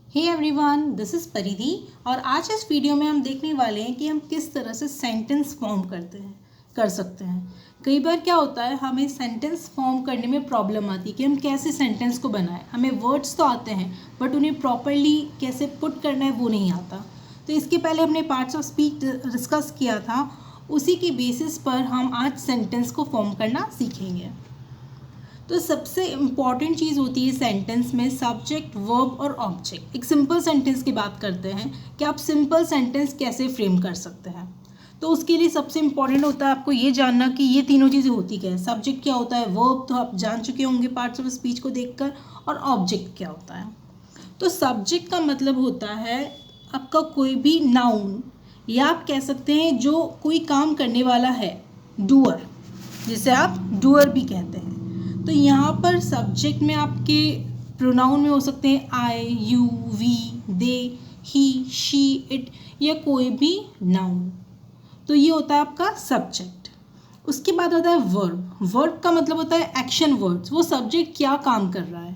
Hey everyone, this is परिधि और आज इस वीडियो में हम देखने वाले हैं कि हम किस तरह से सेंटेंस फॉर्म कर सकते हैं। कई बार क्या होता है, हमें सेंटेंस फॉर्म करने में प्रॉब्लम आती है कि हम कैसे सेंटेंस को बनाएं। हमें वर्ड्स तो आते हैं बट उन्हें प्रॉपरली कैसे पुट करना है वो नहीं आता। तो इसके पहले हमने पार्ट्स ऑफ स्पीच डिस्कस किया था, उसी के बेसिस पर हम आज सेंटेंस को फॉर्म करना सीखेंगे। तो सबसे इम्पॉर्टेंट चीज़ होती है सेंटेंस में सब्जेक्ट, वर्ब और ऑब्जेक्ट। एक सिंपल सेंटेंस की बात करते हैं कि आप सिंपल सेंटेंस कैसे फ्रेम कर सकते हैं। तो उसके लिए सबसे इम्पॉर्टेंट होता है आपको ये जानना कि ये तीनों चीज़ें होती क्या है। सब्जेक्ट क्या होता है, वर्ब तो आप जान चुके होंगे पार्ट्स ऑफ स्पीच को देखकर, और ऑब्जेक्ट क्या होता है। तो सब्जेक्ट का मतलब होता है आपका कोई भी नाउन, या आप कह सकते हैं जो कोई काम करने वाला है, डूअर, जिसे आप डूअर भी कहते हैं। तो यहाँ पर सब्जेक्ट में आपके प्रोनाउन में हो सकते हैं I, you, we, they, he, she, it, या कोई भी नाउन। तो ये होता है आपका सब्जेक्ट। उसके बाद होता है वर्ब। वर्ब का मतलब होता है एक्शन वर्ड्स। वो सब्जेक्ट क्या काम कर रहा है,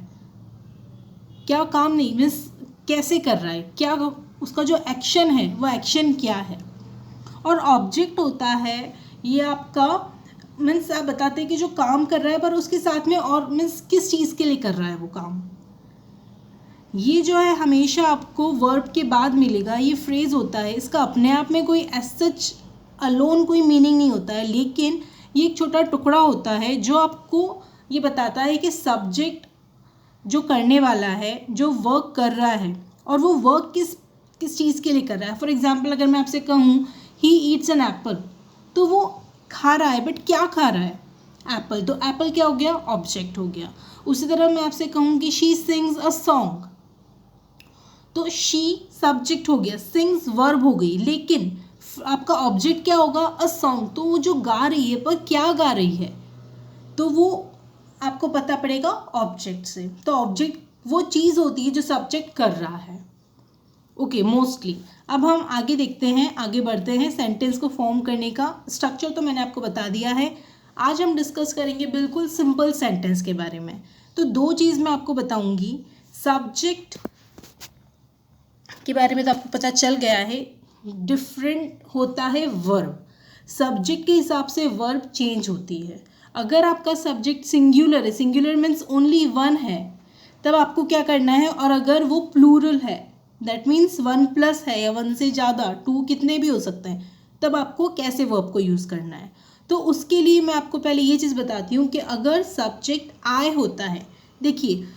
क्या काम नहीं मीन्स कैसे कर रहा है, क्या उसका जो एक्शन है वो एक्शन क्या है। और ऑब्जेक्ट होता है ये आपका मीन्स आप बताते हैं कि जो काम कर रहा है पर उसके साथ में और मीन्स किस चीज़ के लिए कर रहा है वो काम। ये जो है हमेशा आपको वर्ब के बाद मिलेगा। ये फ्रेज होता है, इसका अपने आप में कोई एज सच अलोन कोई मीनिंग नहीं होता है, लेकिन ये एक छोटा टुकड़ा होता है जो आपको ये बताता है कि सब्जेक्ट जो करने वाला है, जो वर्क कर रहा है, और वो वर्क किस चीज़ के लिए कर रहा है। फॉर एग्जाम्पल अगर मैं आपसे कहूँ ही ईट्स एन एप्पल, तो वो खा रहा है बट क्या खा रहा है, एप्पल। तो एप्पल क्या हो गया, ऑब्जेक्ट हो गया। उसी तरह मैं आपसे कहूँ कि शी सिंग्स अ सॉन्ग, तो शी सब्जेक्ट हो गया, सिंग्स वर्ब हो गई, लेकिन आपका ऑब्जेक्ट क्या होगा, अ सॉन्ग। तो वो जो गा रही है पर क्या गा रही है, तो वो आपको पता पड़ेगा ऑब्जेक्ट से। तो ऑब्जेक्ट वो चीज़ होती है जो सब्जेक्ट कर रहा है। Okay mostly. अब हम आगे देखते हैं, आगे बढ़ते हैं। सेंटेंस को फॉर्म करने का स्ट्रक्चर तो मैंने आपको बता दिया है। आज हम डिस्कस करेंगे बिल्कुल सिंपल सेंटेंस के बारे में। तो दो चीज़ मैं आपको बताऊंगी। सब्जेक्ट के बारे में तो आपको पता चल गया है, डिफरेंट होता है वर्ब। सब्जेक्ट के हिसाब से वर्ब चेंज होती है। अगर आपका सब्जेक्ट सिंगुलर है, सिंगुलर मीन्स ओनली वन है, तब आपको क्या करना है। और अगर वो प्लूरल है, दैट मीन्स 1+ है या 1 से ज़्यादा, 2 कितने भी हो सकते हैं, तब आपको कैसे वर्ब को यूज़ करना है। तो उसके लिए मैं आपको पहले ये चीज़ बताती हूँ कि अगर सब्जेक्ट आई होता है, देखिए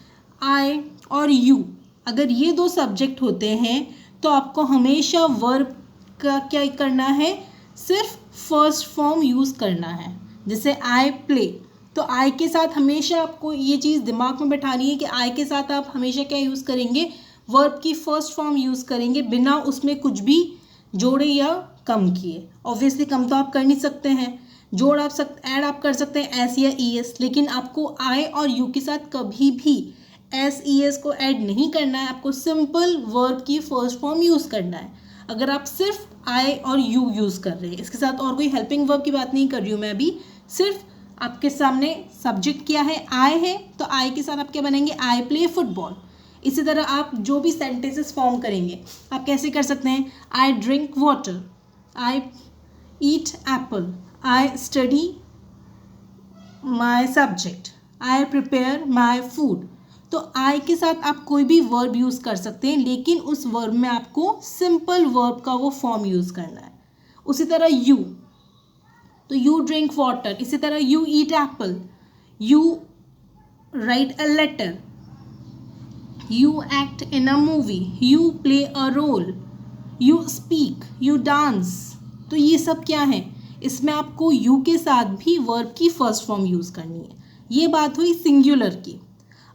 आई और यू, अगर ये दो सब्जेक्ट होते हैं तो आपको हमेशा वर्ब का क्या करना है, सिर्फ फर्स्ट फॉर्म यूज़ करना है। जैसे आई प्ले, तो आई के साथ हमेशा आपको ये चीज़ दिमाग में बैठानी है कि आई के साथ आप हमेशा क्या यूज़ करेंगे, वर्ब की फर्स्ट फॉर्म यूज़ करेंगे, बिना उसमें कुछ भी जोड़े या कम किए। ऑब्वियसली कम तो आप कर नहीं सकते हैं, जोड़ आप ऐड आप कर सकते हैं एस या ई एस, लेकिन आपको आई और यू के साथ कभी भी एस ई एस को ऐड नहीं करना है। आपको सिंपल वर्ब की फर्स्ट फॉर्म यूज़ करना है। अगर आप सिर्फ आई और यू यूज़ कर रहे हैं, इसके साथ और कोई हेल्पिंग वर्ब की बात नहीं कर रही हूँ मैं अभी, सिर्फ आपके सामने सब्जेक्ट क्या है, आई है, तो आई के साथ आप क्या बनेंगे, आई प्ले फुटबॉल। इसी तरह आप जो भी सेंटेंसेस फॉर्म करेंगे आप कैसे कर सकते हैं, I drink water, I eat Apple, I study my subject, I prepare my food. तो आई के साथ आप कोई भी वर्ब यूज़ कर सकते हैं, लेकिन उस वर्ब में आपको सिंपल वर्ब का वो फॉर्म यूज़ करना है। उसी तरह यू, तो यू ड्रिंक वाटर, इसी तरह you eat apple, you write a letter, you act in a movie, you play a role, you speak, you dance. तो ये सब क्या है, इसमें आपको यू के साथ भी वर्ब की फर्स्ट फॉर्म यूज़ करनी है। ये बात हुई सिंगुलर की।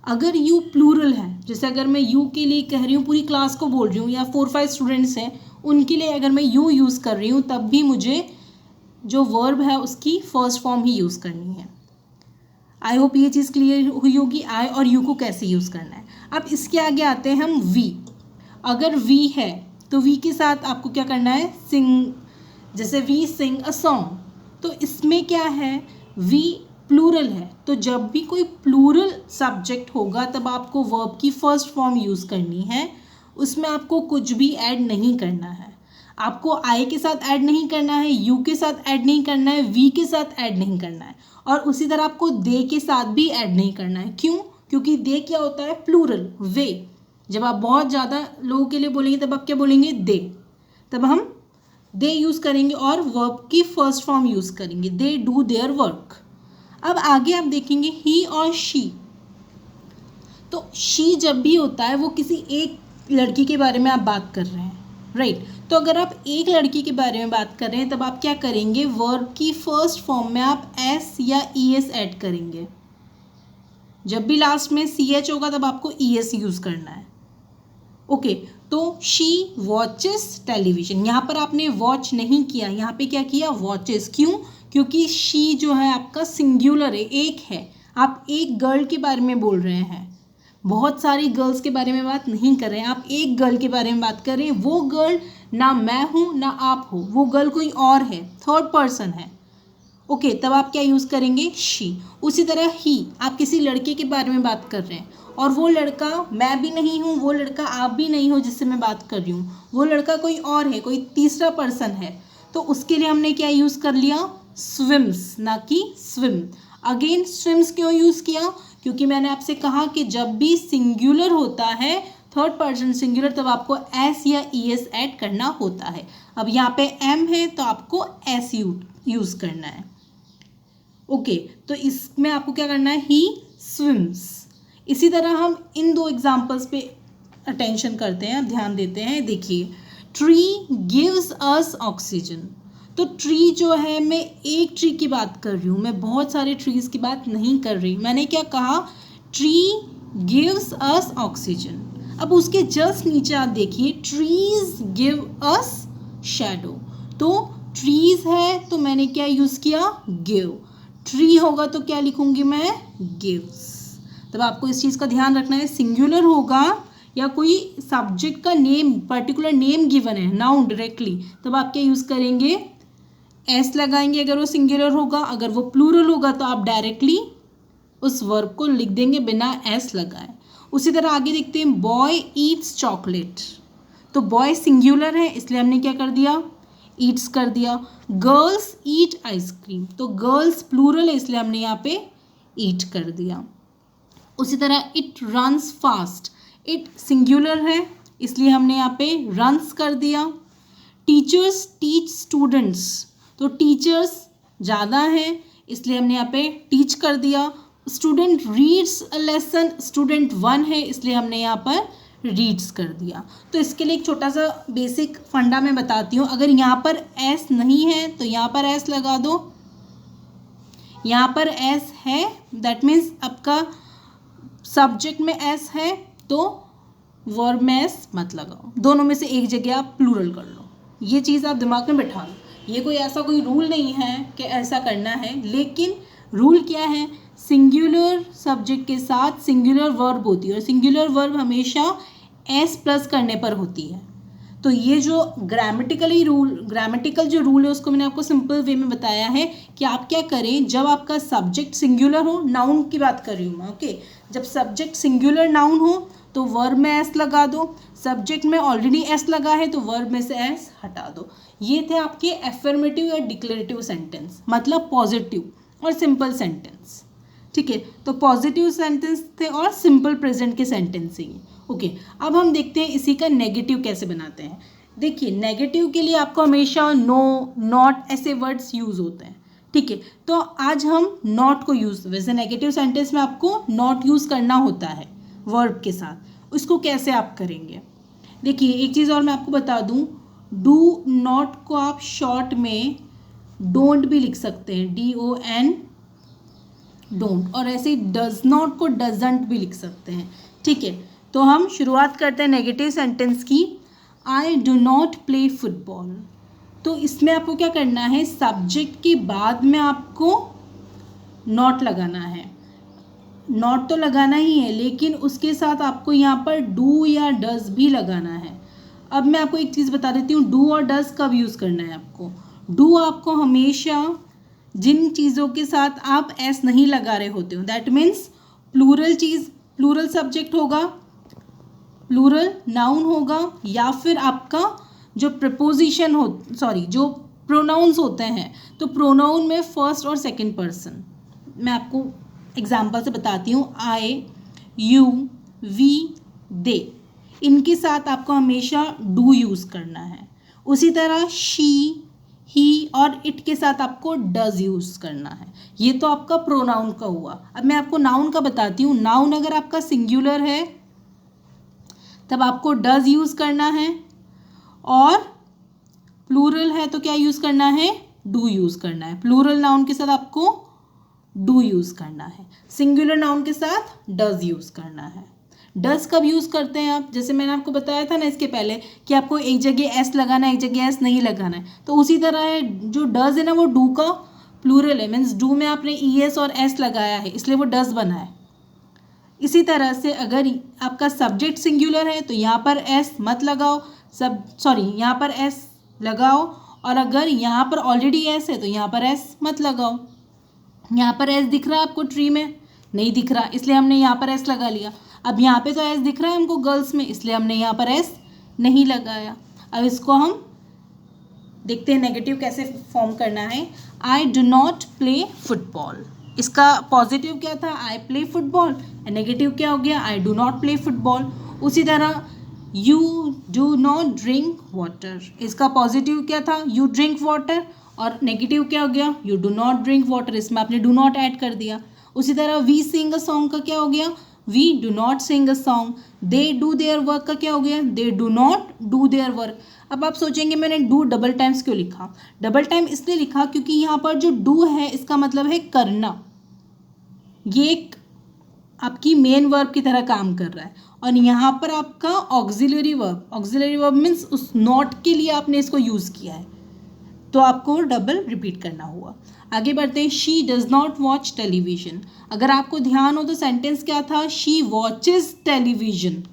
अगर यू प्लूरल है, जैसे अगर मैं यू के लिए कह रही हूँ, पूरी क्लास को बोल रही हूँ, या 4-5 स्टूडेंट्स हैं उनके लिए अगर मैं यू यूज़ कर रही हूँ, तब भी मुझे जो वर्ब है उसकी फर्स्ट फॉर्म ही यूज़ करनी है। आई होप ये चीज़ क्लियर हुई होगी, आई और यू को कैसे यूज़ करना है। अब इसके आगे आते हैं हम वी। अगर वी है तो वी के साथ आपको क्या करना है, सिंग, जैसे वी सिंग अ सॉन्ग। तो इसमें क्या है, वी प्लूरल है, तो जब भी कोई प्लूरल सब्जेक्ट होगा तब आपको वर्ब की फर्स्ट फॉर्म यूज़ करनी है। उसमें आपको कुछ भी ऐड नहीं करना है। आपको आई के साथ ऐड नहीं करना है, यू के साथ ऐड नहीं करना है, वी के साथ ऐड नहीं करना है, और उसी तरह आपको दे के साथ भी ऐड नहीं करना है। क्यों? क्योंकि दे क्या होता है? प्लूरल, वे। जब आप बहुत ज़्यादा लोगों के लिए बोलेंगे तब आप क्या बोलेंगे? दे। तब हम दे यूज़ करेंगे और वर्ब की फर्स्ट फॉर्म यूज़ करेंगे, दे डू देयर वर्क। अब आगे आप देखेंगे ही और शी। तो शी जब भी होता है वो किसी एक लड़की के बारे में आप बात कर रहे हैं, राइट। तो अगर आप एक लड़की के बारे में बात कर रहे हैं तब आप क्या करेंगे? वर्ब की फर्स्ट फॉर्म में आप एस या ई एस ऐड करेंगे। जब भी लास्ट में सी एच होगा तब आपको ई एस यूज़ करना है। ओके, तो शी वॉचेस टेलीविजन। यहाँ पर आपने वॉच नहीं किया, यहाँ पे क्या किया? वॉचेस। क्यों? क्योंकि शी जो है आपका सिंगुलर है, एक है। आप एक गर्ल के बारे में बोल रहे हैं, बहुत सारी गर्ल्स के बारे में बात नहीं कर रहे हैं, आप एक गर्ल के बारे में बात कर रहे हैं। वो गर्ल ना मैं हूँ ना आप हो, वो गर्ल कोई और है, थर्ड पर्सन है। ओके, तब आप क्या यूज़ करेंगे? शी। उसी तरह ही आप किसी लड़के के बारे में बात कर रहे हैं और वो लड़का मैं भी नहीं हूँ, वो लड़का आप भी नहीं हो जिससे मैं बात कर रही हूँ, वो लड़का कोई और है, कोई तीसरा पर्सन है, तो उसके लिए हमने क्या यूज़ कर लिया? स्विम्स, ना कि स्विम। अगेन स्विम्स क्यों यूज़ किया? क्योंकि मैंने आपसे कहा कि जब भी सिंगुलर होता है, थर्ड पर्सन सिंगुलर, तब आपको एस या ई एस ऐड करना होता है। अब यहाँ पे एम है तो आपको एस यूज़ करना है। ओके, तो इसमें आपको क्या करना है? ही स्विम्स। इसी तरह हम इन दो एग्जाम्पल्स पे अटेंशन करते हैं, ध्यान देते हैं। देखिए, ट्री गिव्स अस ऑक्सीजन। तो ट्री जो है, मैं एक ट्री की बात कर रही हूँ, मैं बहुत सारे ट्रीज की बात नहीं कर रही। मैंने क्या कहा? Tree gives us oxygen. अब उसके जस्ट नीचे आप देखिए, ट्रीज गिव अस शैडो। तो ट्रीज है तो मैंने क्या यूज़ किया? गिव। ट्री होगा तो क्या लिखूंगी मैं? गिव्स। तब आपको इस चीज़ का ध्यान रखना है, सिंगुलर होगा या कोई सब्जेक्ट का नेम, पर्टिकुलर नेम गिवन है, नाउन डायरेक्टली, तब आप क्या यूज़ करेंगे? एस लगाएंगे अगर वो सिंगुलर होगा। अगर वो प्लूरल होगा तो आप डायरेक्टली उस वर्ब को लिख देंगे बिना एस लगाए। उसी तरह आगे देखते हैं, बॉय ईट्स चॉकलेट। तो बॉय सिंगुलर है इसलिए हमने क्या कर दिया? ईट्स कर दिया। गर्ल्स ईट आइसक्रीम, तो गर्ल्स प्लूरल है इसलिए हमने यहाँ पे ईट कर दिया। उसी तरह it runs fast, it singular है इसलिए हमने यहाँ पे रन्स कर दिया। टीचर्स टीच स्टूडेंट्स, तो टीचर्स ज़्यादा हैं इसलिए हमने यहाँ पे टीच कर दिया। Student reads a lesson, student one है इसलिए हमने यहाँ पर रीड्स कर दिया। तो इसके लिए एक छोटा सा बेसिक फंडा मैं बताती हूँ। अगर यहाँ पर एस नहीं है तो यहाँ पर एस लगा दो, यहाँ पर एस है दैट मीन्स आपका सब्जेक्ट में एस है तो वर्ब में एस मत लगाओ, दोनों में से एक जगह आप प्लूरल कर लो। ये चीज़ आप दिमाग में बैठा लो। ये कोई ऐसा कोई रूल नहीं है कि ऐसा करना है, लेकिन रूल क्या है? सिंगुलर सब्जेक्ट के साथ सिंगुलर वर्ब होती है और सिंगुलर वर्ब हमेशा एस प्लस करने पर होती है। तो ये जो ग्रामेटिकल जो रूल है उसको मैंने आपको सिंपल वे में बताया है कि आप क्या करें जब आपका सब्जेक्ट सिंगुलर हो, नाउन की बात कर रही हूँ मैं, ओके। जब सब्जेक्ट सिंगुलर नाउन हो तो वर्ब में एस लगा दो, सब्जेक्ट में ऑलरेडी एस लगा है तो वर्ब में से एस हटा दो। ये थे आपके एफर्मेटिव या डिक्लेरेटिव सेंटेंस, मतलब पॉजिटिव और सिंपल सेंटेंस, ठीक है। तो पॉजिटिव सेंटेंस थे और सिंपल प्रेजेंट के सेंटेंस ही। ओके, अब हम देखते हैं इसी का नेगेटिव कैसे बनाते हैं। देखिए, नेगेटिव के लिए आपको हमेशा नो, नॉट ऐसे वर्ड्स यूज़ होते हैं, ठीक है। तो आज हम नॉट को यूज़, वैसे नेगेटिव सेंटेंस में आपको नॉट यूज़ करना होता है वर्ब के साथ, उसको कैसे आप करेंगे? देखिए, एक चीज़ और मैं आपको बता दूं, डू नॉट को आप शॉर्ट में डोंट भी लिख सकते हैं, DON डोंट, और ऐसे डज नॉट को डजंट भी लिख सकते हैं, ठीक है। तो हम शुरुआत करते हैं नेगेटिव सेंटेंस की। I do not play football. तो इसमें आपको क्या करना है? सब्जेक्ट के बाद में आपको नॉट लगाना है। नॉट तो लगाना ही है लेकिन उसके साथ आपको यहाँ पर डू या डज भी लगाना है। अब मैं आपको एक चीज़ बता देती हूँ, डू और डज कब यूज़ करना है आपको। डू आपको हमेशा जिन चीज़ों के साथ आप एस नहीं लगा रहे होते हो, दैट मीन्स प्लूरल चीज़, प्लूरल सब्जेक्ट होगा, प्लूरल नाउन होगा या फिर आपका जो प्रपोजिशन हो जो प्रोनाउंस होते हैं, तो प्रोनाउन में फर्स्ट और सेकंड पर्सन। मैं आपको एग्जांपल से बताती हूँ। आई, यू, वी, दे, इनके साथ आपको हमेशा डू यूज़ करना है। उसी तरह शी, ही और इट के साथ आपको डज यूज़ करना है। ये तो आपका प्रोनाउन का हुआ। अब मैं आपको नाउन का बताती हूँ। नाउन अगर आपका सिंगुलर है तब आपको डज यूज़ करना है, और प्लूरल है तो क्या यूज़ करना है, डू यूज़ करना है। प्लूरल नाउन के साथ आपको डू यूज़ करना है, सिंगुलर नाउन के साथ डज यूज़ करना है। डज कब यूज़ करते हैं आप, जैसे मैंने आपको बताया था ना इसके पहले कि आपको एक जगह एस लगाना है, एक जगह एस नहीं लगाना है, तो उसी तरह है जो डज है ना वो डू का प्लूरल है, मीन्स डू में आपने ई एस और एस लगाया है इसलिए वो डज बना है। इसी तरह से अगर आपका सब्जेक्ट सिंगुलर है तो यहाँ पर एस मत लगाओ, यहाँ पर एस लगाओ, और अगर यहाँ पर ऑलरेडी एस है तो यहाँ पर एस मत लगाओ। यहाँ पर एस दिख रहा है आपको ट्री में, नहीं दिख रहा इसलिए हमने यहाँ पर एस लगा लिया। अब यहाँ पे तो एस दिख रहा है हमको गर्ल्स में, इसलिए हमने यहाँ पर एस नहीं लगाया। अब इसको हम देखते हैं नेगेटिव कैसे फॉर्म करना है। I do not play football, इसका पॉजिटिव क्या था, आई प्ले फुटबॉल, नेगेटिव क्या हो गया, I do not play football. उसी तरह you do not drink water, इसका पॉजिटिव क्या था, यू ड्रिंक वाटर, और नेगेटिव क्या हो गया, you do not drink water, इसमें आपने डू नॉट ऐड कर दिया। उसी तरह वी सिंग अ सॉन्ग का क्या हो गया, we do not sing a song. They do their work का क्या हो गया, they do not do their work. अब आप सोचेंगे मैंने डू डबल टाइम्स क्यों लिखा, डबल टाइम इसलिए लिखा क्योंकि यहाँ पर जो डू है इसका मतलब है करना, ये एक आपकी मेन वर्ब की तरह काम कर रहा है, और यहाँ पर आपका ऑक्सिलरी वर्ब मीन्स उस नॉट के लिए आपने इसको यूज़ किया है, तो आपको डबल रिपीट करना हुआ। आगे बढ़ते हैं। She does not watch television, अगर आपको ध्यान हो तो सेंटेंस क्या था, शी वॉचेज टेलीविजन,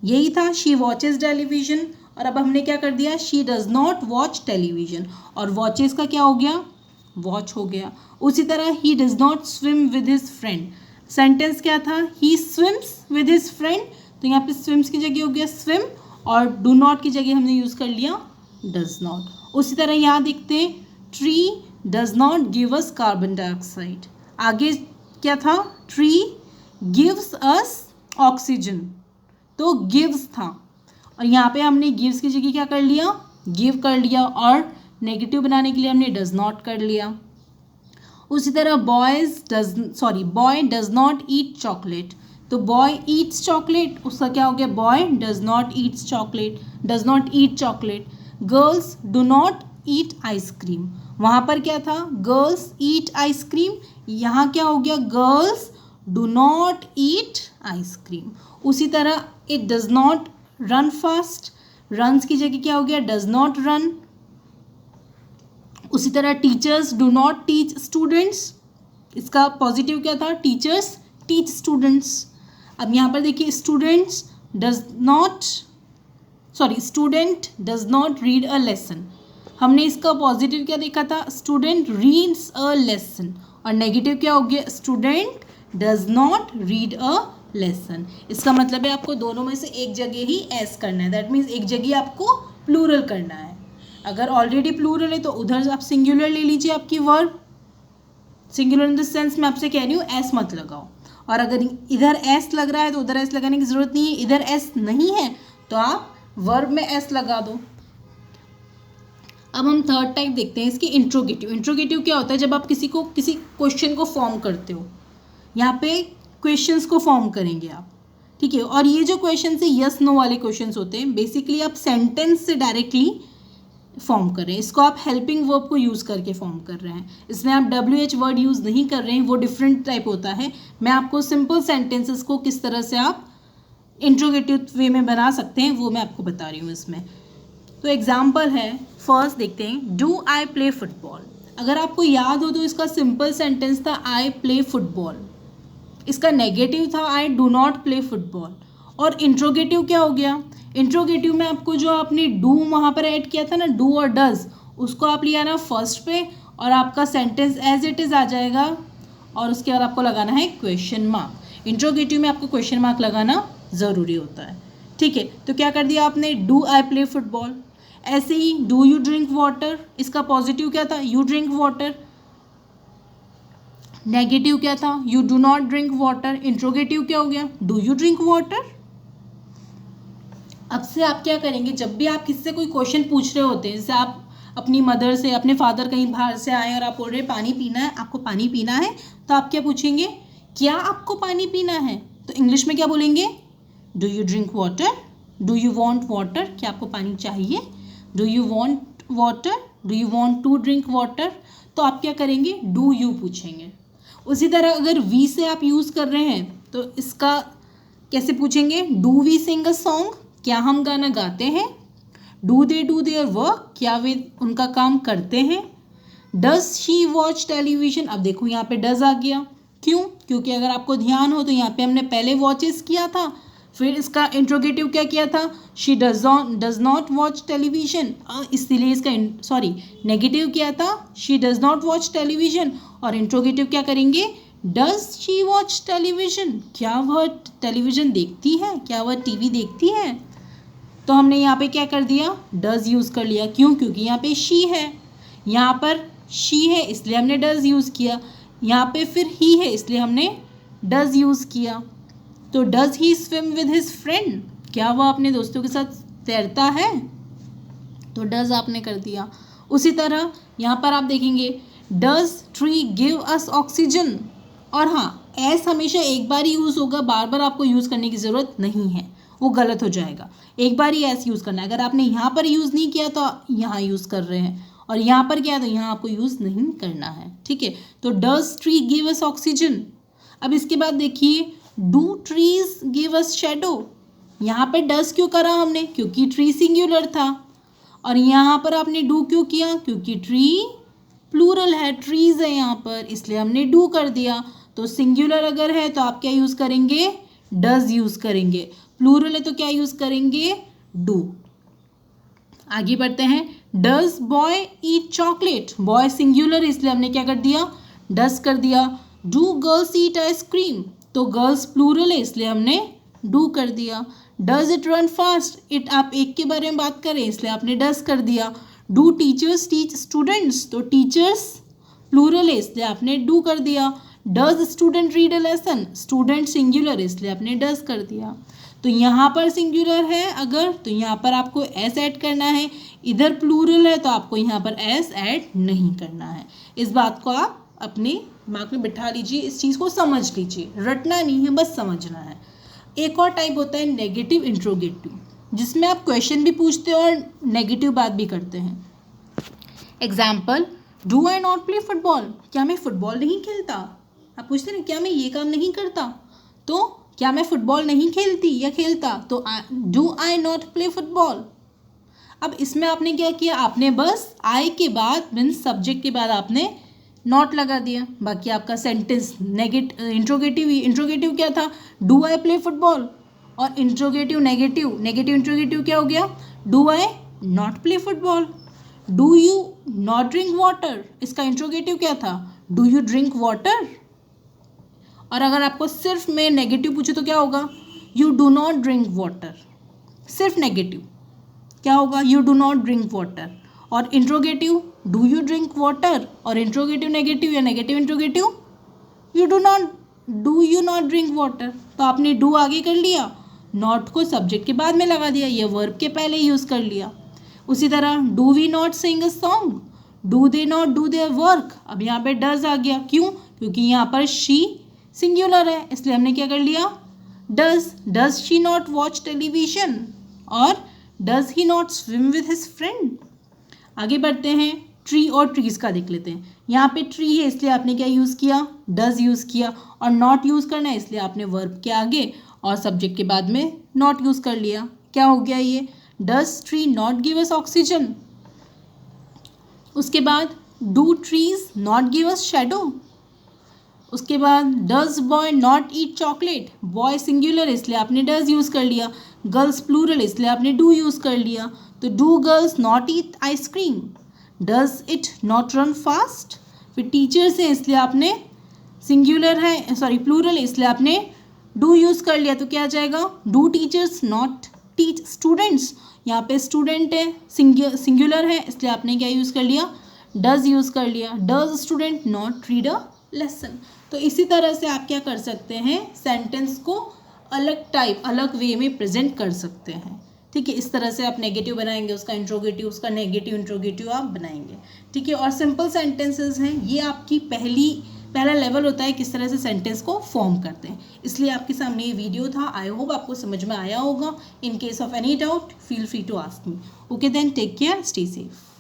यही था, शी वॉचेज टेलीविजन। और अब हमने क्या कर दिया, she does not watch television, और वॉचेज का क्या हो गया, वॉच हो गया। उसी तरह he does not swim with his friend, sentence क्या था, ही स्विम्स विद हिज फ्रेंड, तो यहाँ पे स्विम्स की जगह हो गया स्विम, और डू नॉट की जगह हमने यूज़ कर लिया डज नॉट। उसी तरह यहाँ देखते हैं, tree does not give us carbon dioxide, आगे क्या था, ट्री गिव्स अस ऑक्सीजन, तो गिव्स था, और यहाँ पे हमने गिव्स की जगह क्या कर लिया, गिव कर लिया, और नेगेटिव बनाने के लिए हमने डज नॉट कर लिया। उसी तरह boy does not eat chocolate, तो बॉय ईट्स चॉकलेट, उसका क्या हो गया, boy does not Yeats chocolate, does not eat chocolate. Girls do not eat ice cream, वहाँ पर क्या था, गर्ल्स ईट आइसक्रीम, यहाँ क्या हो गया, girls do not eat ice cream. उसी तरह it does not run fast, runs की जगह क्या हो गया, डज नॉट रन। उसी तरह teachers do not teach students, इसका पॉजिटिव क्या था, टीचर्स टीच स्टूडेंट्स। अब यहाँ पर देखिए, student does not read a lesson, हमने इसका पॉजिटिव क्या देखा था, स्टूडेंट रीड्स अ लेसन, और नेगेटिव क्या हो गया, student does not read a lesson. इसका मतलब है आपको दोनों में से एक जगह ही एस करना है, दैट मीन्स एक जगह आपको प्लूरल करना है। अगर ऑलरेडी प्लूरल है तो उधर आप सिंगुलर ले लीजिए आपकी verb, singular in the sense मैं आपसे कह रही हूँ एस मत लगाओ, और अगर इधर एस लग रहा है तो उधर एस लगाने की ज़रूरत नहीं है, इधर एस नहीं है तो आप वर्ब में एस लगा दो। अब हम थर्ड टाइप देखते हैं इसकी, इंट्रोगेटिव। इंट्रोगेटिव क्या होता है, जब आप किसी क्वेश्चन को फॉर्म करते हो, यहाँ पे क्वेश्चंस को फॉर्म करेंगे आप, ठीक है, और ये जो क्वेश्चन है यस नो वाले क्वेश्चंस होते हैं, बेसिकली आप सेंटेंस से डायरेक्टली फॉर्म कर रहे हैं, इसको आप हेल्पिंग वर्ब को यूज़ करके फॉर्म कर रहे हैं, इसमें आप WH वर्ड यूज़ नहीं कर रहे हैं, वो डिफरेंट टाइप होता है। मैं आपको सिंपल सेंटेंसेस को किस तरह से आप इंट्रोगेटिव वे में बना सकते हैं वो मैं आपको बता रही हूँ इसमें। तो एग्जाम्पल है, फर्स्ट देखते हैं, डू आई प्ले फुटबॉल। अगर आपको याद हो तो इसका सिंपल सेंटेंस था आई प्ले फुटबॉल, इसका नेगेटिव था I do not play football, और इंट्रोगेटिव क्या हो गया, इंट्रोगेटिव में आपको जो आपने डू वहाँ पर ऐड किया था ना, डू और डज, उसको आप लिया ना फर्स्ट पे, और आपका सेंटेंस एज इट इज़ आ जाएगा, और उसके बाद आपको लगाना है क्वेश्चन मार्क। इंट्रोगेटिव में आपको क्वेश्चन मार्क लगाना ज़रूरी होता है, ठीक है, तो क्या कर दिया आपने, डू आई प्ले फुटबॉल। ऐसे ही डू यू ड्रिंक वाटर, इसका पॉजिटिव क्या था, यू ड्रिंक वाटर। नेगेटिव क्या था, you do not drink water. Interrogative क्या हो गया, डू यू ड्रिंक वाटर। अब से आप क्या करेंगे, जब भी आप किससे कोई क्वेश्चन पूछ रहे होते हैं, जैसे आप अपनी मदर से, अपने फादर कहीं बाहर से आए और आप बोल रहे हैं पानी पीना है, आपको पानी पीना है, तो आप क्या पूछेंगे, क्या आपको पानी पीना है। तो इंग्लिश में क्या बोलेंगे, do you drink water, do you want water, क्या आपको पानी चाहिए, do you want water, do you want to drink water. तो आप क्या करेंगे, डू यू पूछेंगे। उसी तरह अगर वी से आप यूज़ कर रहे हैं तो इसका कैसे पूछेंगे, do we sing a song, क्या हम गाना गाते हैं। Do they do their work, क्या वे उनका काम करते हैं। डज शी वॉच टेलीविजन, अब देखो यहाँ पे डज आ गया, क्यों, क्योंकि अगर आपको ध्यान हो तो यहाँ पे हमने पहले वॉचेस किया था, फिर इसका इंट्रोगेटिव क्या किया था, she does not watch television, इसलिए इसका नेगेटिव किया था, she does not watch television. और इंट्रोगेटिव क्या करेंगे, डज शी वॉच टेलीविजन, क्या वह टेलीविज़न देखती है, क्या वह टीवी देखती है। तो हमने यहाँ पे क्या कर दिया, डज यूज़ कर लिया, क्यों, क्योंकि यहाँ पे शी है, यहाँ पर शी है इसलिए हमने डज यूज़ किया, यहाँ पे फिर ही है इसलिए हमने डज यूज़ किया। तो does he swim with his friend, क्या वह अपने दोस्तों के साथ तैरता है, तो डज आपने कर दिया। उसी तरह यहाँ पर आप देखेंगे, does tree give us oxygen. और हाँ, एस हमेशा एक बार ही यूज़ होगा, बार बार आपको यूज़ करने की ज़रूरत नहीं है, वो गलत हो जाएगा। एक बार ही एस यूज़ करना है, अगर आपने यहाँ पर यूज़ नहीं किया तो यहाँ यूज़ कर रहे हैं, और यहाँ पर क्या है तो यहाँ आपको यूज़ नहीं करना है, ठीक है। तो does tree give us oxygen. अब इसके बाद देखिए, do trees give us shadow. यहाँ पे डज क्यों करा हमने, क्योंकि ट्री सिंगुलर था, और यहाँ पर आपने डू क्यों किया, क्योंकि ट्री प्लूरल है, ट्रीज है यहाँ पर, इसलिए हमने डू कर दिया। तो सिंगुलर अगर है तो आप क्या यूज़ करेंगे, डज यूज़ करेंगे। प्लूरल है तो क्या यूज़ करेंगे, डू। आगे बढ़ते हैं, does boy eat chocolate. Boy singular इसलिए हमने क्या कर दिया, डज कर दिया। डू गर्ल्स ईट आइसक्रीम, तो गर्ल्स प्लूरल है इसलिए हमने डू कर दिया। Does it run fast, it आप एक के बारे में बात करें इसलिए आपने डज कर दिया। डू टीचर्स टीच स्टूडेंट्स, तो टीचर्स प्लूरल है इसलिए आपने डू कर दिया। Does student read a lesson, student singular इसलिए आपने डज कर दिया। तो यहाँ पर सिंगुलर है अगर, तो यहाँ पर आपको एस ऐड करना है, इधर प्लूरल है तो आपको यहाँ पर एस ऐड नहीं करना है। इस बात को आप अपने दिमाग में बिठा लीजिए, इस चीज़ को समझ लीजिए, रटना नहीं है, बस समझना है। एक और टाइप होता है नेगेटिव इंट्रोगेटिव, जिसमें आप क्वेश्चन भी पूछते हो और नेगेटिव बात भी करते हैं। Example, do I not play football, क्या मैं फुटबॉल नहीं खेलता। आप पूछते हैं क्या मैं ये काम नहीं करता, तो क्या मैं फुटबॉल नहीं खेलती या खेलता, तो do I not play football. अब इसमें आपने क्या किया, आपने बस आई के बाद मीन्स सब्जेक्ट के बाद आपने नॉट लगा दिया, बाकी आपका सेंटेंस इंट्रोगेटिव क्या था, डू आई प्ले फुटबॉल, और इंट्रोगेटिव नेगेटिव इंट्रोगेटिव क्या हो गया, do I not play football. Do you not drink water, इसका इंट्रोगेटिव क्या था, डू यू ड्रिंक वाटर। और अगर आपको सिर्फ मैं नेगेटिव पूछूँ तो क्या होगा, you do not drink water, सिर्फ नेगेटिव क्या होगा, you do not drink water. और interrogative, do you drink water, और इंट्रोगेटिव नेगेटिव या negative interrogative, do you not drink water. तो आपने डू आगे कर लिया, नॉट को सब्जेक्ट के बाद में लगा दिया, ये वर्ब के पहले यूज़ कर लिया। उसी तरह do we not sing a song, do they not do their work, अब यहाँ पे डज आ गया, क्यों, क्योंकि यहाँ पर शी सिंगुलर है इसलिए हमने क्या कर लिया, does she not watch television, और does he not swim with his friend. आगे बढ़ते हैं, ट्री और ट्रीज का देख लेते हैं। यहाँ पे ट्री है इसलिए आपने क्या यूज़ किया, डज यूज़ किया, और नॉट यूज़ करना है इसलिए आपने वर्ब के आगे और सब्जेक्ट के बाद में नॉट यूज़ कर लिया। क्या हो गया ये, does tree not give us oxygen. उसके बाद do trees not give us shadow. उसके बाद does boy not eat chocolate, boy singular इसलिए आपने डज यूज़ कर लिया, गर्ल्स प्लूरल इसलिए आपने डू यूज़ कर लिया। तो do girls not eat ice cream, does it not run fast. फिर टीचर्स है इसलिए आपने सिंगुलर है प्लूरल है इसलिए आपने डू यूज़ कर लिया, तो क्या आ जाएगा, do teachers not teach students, यहाँ पे स्टूडेंट है, सिंगुलर है, इसलिए आपने क्या यूज़ कर लिया, डज यूज़ कर लिया। Does student not read a lesson. तो इसी तरह से आप क्या कर सकते हैं, सेंटेंस को अलग टाइप, अलग वे में प्रेजेंट कर सकते हैं। ठीक है, इस तरह से आप नेगेटिव बनाएंगे, उसका इंट्रोगेटिव, उसका नेगेटिव इंट्रोगेटिव आप बनाएंगे। ठीक है, और सिंपल सेंटेंसेस हैं, ये आपकी पहला लेवल होता है किस तरह से सेंटेंस को फॉर्म करते हैं। इसलिए आपके सामने ये वीडियो था। आई होप आपको समझ में आया होगा। In case of any doubt feel free to ask me. Okay then, take care, stay safe.